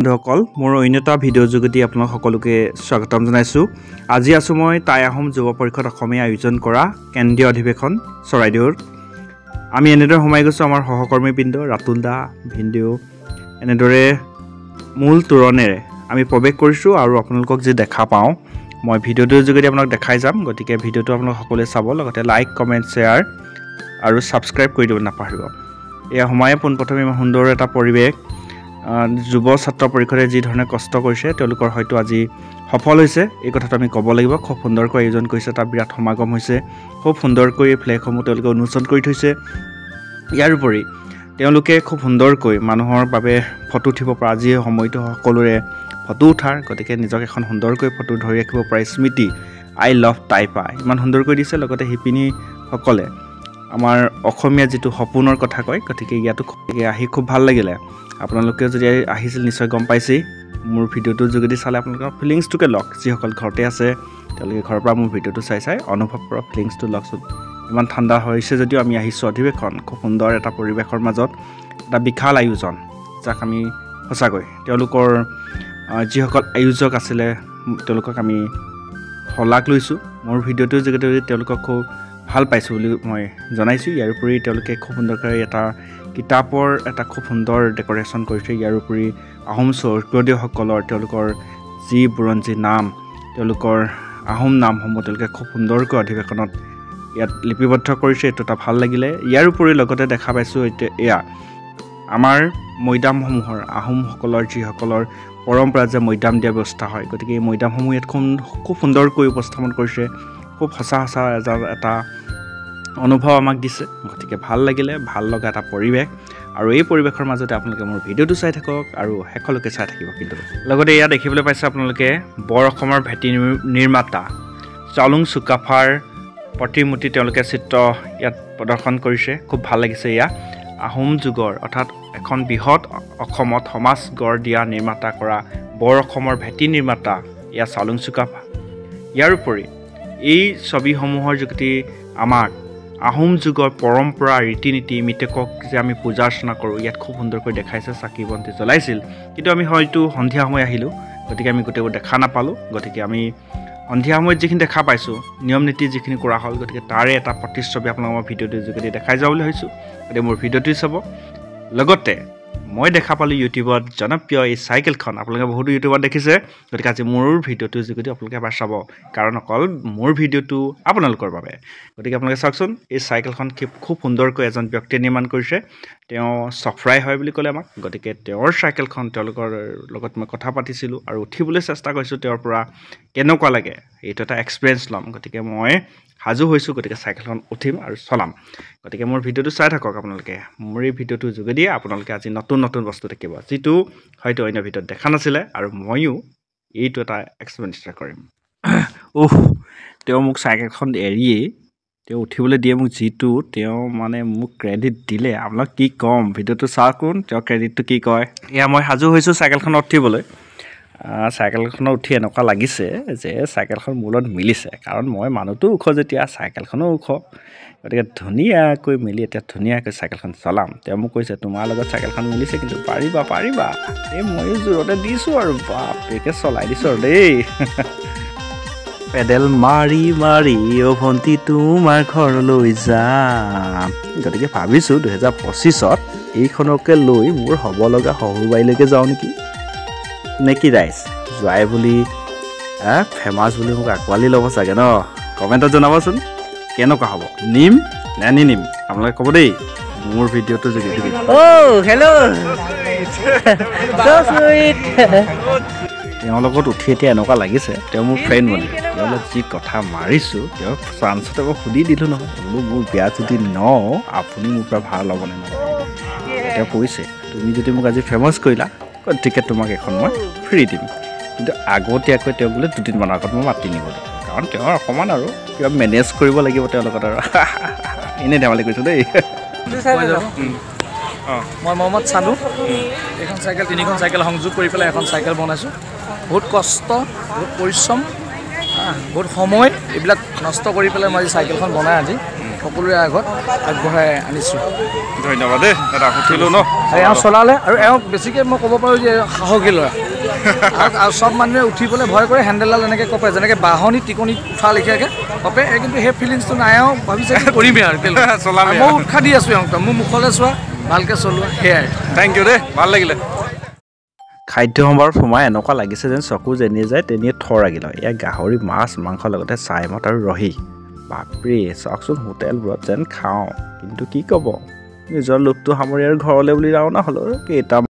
বন্ধুসকল মোৰ অন্য এটা ভিডিঅ' যোগেদি আপোনালোক সকলোকে স্বাগতম জনাইছো আজি আছো মই টাই আহোম যুৱ পৰিষদ অসমে আয়োজন কৰা কেন্দ্ৰীয় অধিৱেশন চৰাইদেউৰ আমি এনেদৰে সোমাই গৈছো আমাৰ সহকৰ্মীবৃন্দ ৰাতুল দা ভিডিঅ' এনেদৰে মূল তোৰণেৰে আমি প্ৰৱেশ কৰিছো আৰু আপোনালোকক যে দেখা পাওঁ মই ভিডিঅ'টোৰ যোগেদি আপোনাক দেখাই যাম গতিকে ভিডিঅ'টো আপোনালোক সকলোৱে চাব লগতে লাইক কমেন্ট শেয়াৰ আৰু সাবস্ক্ৰাইব কৰি দিব নাপাহৰিব এয়া সময়য়ে পোনপ্ৰথমে সুন্দৰ এটা পৰিৱেশ যুৱ ছাত্ৰ পৰিষদে যি ধৰণে কষ্ট কৰিছে তেওঁলোকৰ হয়তো আজি সফল হৈছে এই কথাটো আমি ক'ব লাগিব খুব সুন্দৰকৈ আয়োজন কৰিছে এটা বিৰাট সমাগম হৈছে খুব সুন্দৰকৈ ফ্লেগসমূহ তেওঁলোকে উন্মোচন কৰি থৈছে ইয়াৰ উপৰি তেওঁলোকে খুব সুন্দৰকৈ মানুহৰ বাবে ফটো উঠিব পৰা আজি সময়টো সকলোৰে ফটো উঠাৰ গতিকে নিজক এখন সুন্দৰকৈ ফটো ধৰি ৰাখিব পাৰে স্মৃতি আই লাভ টাইপা ইমান সুন্দৰকৈ দিছে লগতে হিপিনী সকলে আমাৰ অসমীয়া যেটো সপোনৰ কথা কয় গতিকে ইয়াতো আহি খুব ভাল লাগিলে আপোনালোকে যদি আহিছিল নিশ্চয় গম পাইছে মোৰ ভিডিঅ'টো যোগেদি চালে আপোনালোকৰ ফিলিংছটোকে লক যিসকল ঘৰতে আছে তেওঁলোকে ঘৰৰ পৰা মোৰ ভিডিঅ'টো চাই অনুভৱ কৰা ফিলিংছটো লকচোন ইমান ঠাণ্ডা হৈছে যদিও আমি আহিছো অধিৱেশন খুব সুন্দৰ এটা পৰিৱেশৰ মাজত এটা বিশাল আয়োজন যাক আমি সঁচাকৈ তেওঁলোকৰ যিসকল আয়োজক আছিলে তেওঁলোকক আমি হলাক লৈছো মোৰ ভিডিঅ'টোৰ যোগেদি তেওঁলোকক খুব ভাল পাইছো বুলি মই জনাইছো ইয়াৰ উপৰি তেওঁলোকে খুব সুন্দৰকৈ এটা কিতাপৰ এটা খুব সুন্দৰ ডেকোৰেশ্যন কৰিছে ইয়াৰ উপৰি আহোম স্বৰ্গদেউসকলৰ তেওঁলোকৰ যি বুৰঞ্জী নাম তেওঁলোকৰ আহোম নামসমূহ তেওঁলোকে খুব সুন্দৰকৈ অধিৱেশনত ইয়াত লিপিবদ্ধ কৰিছে এইটো এটা ভাল লাগিলে ইয়াৰ উপৰি লগতে দেখা পাইছো এয়া আমাৰ মৈদামসমূহৰ আহোমসকলৰ যিসকলৰ পৰম্পৰা যে মৈদাম দিয়া ব্যৱস্থা হয় গতিকে এই মৈদামসমূহ ইয়াত খুব সুন্দৰকৈ উপস্থাপন কৰিছে খুব সঁচা এটা অনুভৱ আমাক দিছে গতিকে ভাল লাগিলে ভাল লগা এটা পৰিৱেশ আৰু এই পৰিৱেশৰ মাজতে আপোনালোকে মোৰ ভিডিঅ'টো চাই থাকক আৰু হেকলৈকে চাই থাকিব কিন্তু লগতে এয়া দেখিবলৈ পাইছে আপোনালোকে বৰ অসমৰ ভেটি নিৰ্মাতা চালুং চুকাফাৰ প্ৰতিমূৰ্তি তেওঁলোকে চিত্ৰ ইয়াত প্ৰদৰ্শন কৰিছে খুব ভাল লাগিছে এয়া আহোম যুগৰ অৰ্থাৎ এখন বৃহৎ অসমত সমাজ গঢ় দিয়া নিৰ্মাতা কৰা বৰ অসমৰ ভেটি নিৰ্মাতা এয়া চালুং চুকাফা ইয়াৰ উপৰি এই ছবিসমূহৰ যোগেদি আমাক আহোম যুগৰ পৰম্পৰা ৰীতি নীতি মিতেকক যে আমি পূজা অৰ্চনা কৰোঁ ইয়াত খুব সুন্দৰকৈ দেখাইছে চাকি বন্তি জ্বলাইছিল কিন্তু আমি হয়তো সন্ধিয়া সময় আহিলোঁ গতিকে আমি গোটেইবোৰ দেখা নাপালোঁ গতিকে আমি সন্ধিয়া সময়ত যিখিনি দেখা পাইছোঁ নিয়ম নীতি যিখিনি কৰা হ'ল গতিকে তাৰে এটা প্ৰতিচ্ছবি আপোনালোকক মই ভিডিঅ'টোৰ যোগেদি দেখাই যাওঁ বুলি ভাবিছোঁ গতিকে মোৰ ভিডিঅ'টো চাব লগতে মই দেখা পালোঁ ইউটিউবত জনপ্ৰিয় এই চাইকেলখন আপোনালোকে বহুতো ইউটিউবত দেখিছে গতিকে আজি মোৰ ভিডিঅ'টোৰ যোগেদি আপোনালোকে এবাৰ চাব কাৰণ অকল মোৰ ভিডিঅ'টো আপোনালোকৰ বাবে গতিকে আপোনালোকে চাওকচোন এই চাইকেলখন খুব সুন্দৰকৈ এজন ব্যক্তিয়ে নিৰ্মাণ কৰিছে তেওঁ চফৰাই হয় বুলি ক'লে আমাক গতিকে তেওঁৰ চাইকেলখন তেওঁলোকৰ লগত মই কথা পাতিছিলোঁ আৰু উঠিবলৈ চেষ্টা কৰিছোঁ তেওঁৰ পৰা কেনেকুৱা লাগে এইটো এটা এক্সপিৰিয়েঞ্চ ল'ম গতিকে মই সাজু হৈছোঁ গতিকে চাইকেলখন উঠিম আৰু চলাম গতিকে মোৰ ভিডিঅ'টো চাই থাকক আপোনালোকে মোৰ এই ভিডিঅ'টোৰ যোগেদি আপোনালোকে আজি নতুন বস্তু দেখিব যিটো হয়তো অন্য ভিডিঅ'ত দেখা নাছিলে আৰু ময়ো এইটো এটা এক্সপেৰিয়েঞ্চ কৰিম তেওঁ মোক চাইকেলখন এৰিয়ে তেওঁ উঠিবলৈ দিয়ে মোক যিটো তেওঁ মানে মোক ক্ৰেডিট দিলে আপোনাক কি ক'ম ভিডিঅ'টো চাওকচোন তেওঁ ক্ৰেডিটটো কি কয় এয়া মই সাজু হৈছোঁ চাইকেলখনত উঠিবলৈ চাইকেলখনত উঠি এনেকুৱা লাগিছে যে চাইকেলখন মূলত মিলিছে কাৰণ মই মানুহটো ওখ যেতিয়া চাইকেলখনো ওখ গতিকে ধুনীয়াকৈ মিলি এতিয়া ধুনীয়াকৈ চাইকেলখন চলাম তেওঁ মোক কৈছে তোমাৰ লগত চাইকেলখন মিলিছে কিন্তু পাৰিবা এই ময়ো জোৰতে দিছোঁ আৰু বাপেকে চলাই দিছোঁ আৰু দেই পেডেল মাৰি অ ভণ্টি তোমাৰ ঘৰলৈ যাম গতিকে ভাবিছোঁ 2025ত এইখনকে লৈ মোৰ হ'ব লগা শহুৰবাৰীলৈকে যাওঁ নেকি নে কি ৰাইজ যোৱাই বুলি ফেমাছ বুলি মোক আঁকোৱালি ল'ব চাগে ন কমেণ্টত জনাবচোন কেনেকুৱা হ'ব নিম নে নিনিম আপোনালোকে ক'ব দেই মোৰ ভিডিঅ'টো যোগেদি তেওঁৰ লগত উঠি এতিয়া এনেকুৱা লাগিছে তেওঁ মোৰ ফ্ৰেণ্ড বুলি তেওঁৰ লগত যি কথা মাৰিছোঁ তেওঁক চান্সতে মই সুধি দিলোঁ নহয় বোলো মোৰ বেয়া যদি আপুনি মোৰ পৰা ভাড়া ল'ব নে তেওঁ কৈছে তুমি যদি মোক আজি ফেমাছ কৰিলা গতিকে তোমাক এখন মই ফ্ৰী দিম কিন্তু আগতীয়াকৈ তেওঁ বোলে 2 দিনমানৰ আগত মই মাতি নিব লাগিব কাৰণ তেওঁৰ অকণমান আৰু কিবা মেনেজ কৰিব লাগিব তেওঁৰ লগত আৰু এনেই ধেমালি কৰিছোঁ দেই মই মহম্মদ চানু এখন চাইকেল 3খন চাইকেল সংযোগ কৰি পেলাই এখন চাইকেল বনাইছোঁ বহুত কষ্ট বহুত পৰিশ্ৰম বহুত সময় এইবিলাক নষ্ট কৰি পেলাই মই চাইকেলখন বনাই আজি সকলোৰে আগত আগবঢ়াই আনিছোঁ ধন্যবাদ দেই দাদা উঠিলোঁ ন এওঁ চলালে আৰু এওঁক বেছিকৈ মই ক'ব পাৰোঁ যে সাহসী ল'ৰা আৰু চব মানুহে উঠিবলৈ ভয় কৰে হেণ্ডেলডাল এনেকৈ কপে যেনেকৈ বাহনি টিকনি উঠা লেখীয়াকৈ কপে কিন্তু সেই ফিলিংছটো নাই এওঁ ভাবিছে কৰিমেই আৰু চলাম মই উৎসাহ দি আছোঁ এওঁক মোৰ মুখলৈ চোৱা ভালকৈ চলোৱা সেয়াই থেংক ইউ দেই ভাল লাগিলে খাদ্য সম্ভাৰত সোমাই এনেকুৱা লাগিছে যেন চকু যেনিয়ে যায় তেনিয়ে থৰ আগি লয় এয়া গাহৰি মাছ মাংসৰ লগতে চাইমদ আৰু ৰহি বাপৰে চাওকচোন হোটেলবোৰত যেন খাওঁ কিন্তু কি ক'ব নিজৰ লোকটো সামৰি আৰু ঘৰলৈ বুলি ৰাওনা হ'লোঁ কেইটা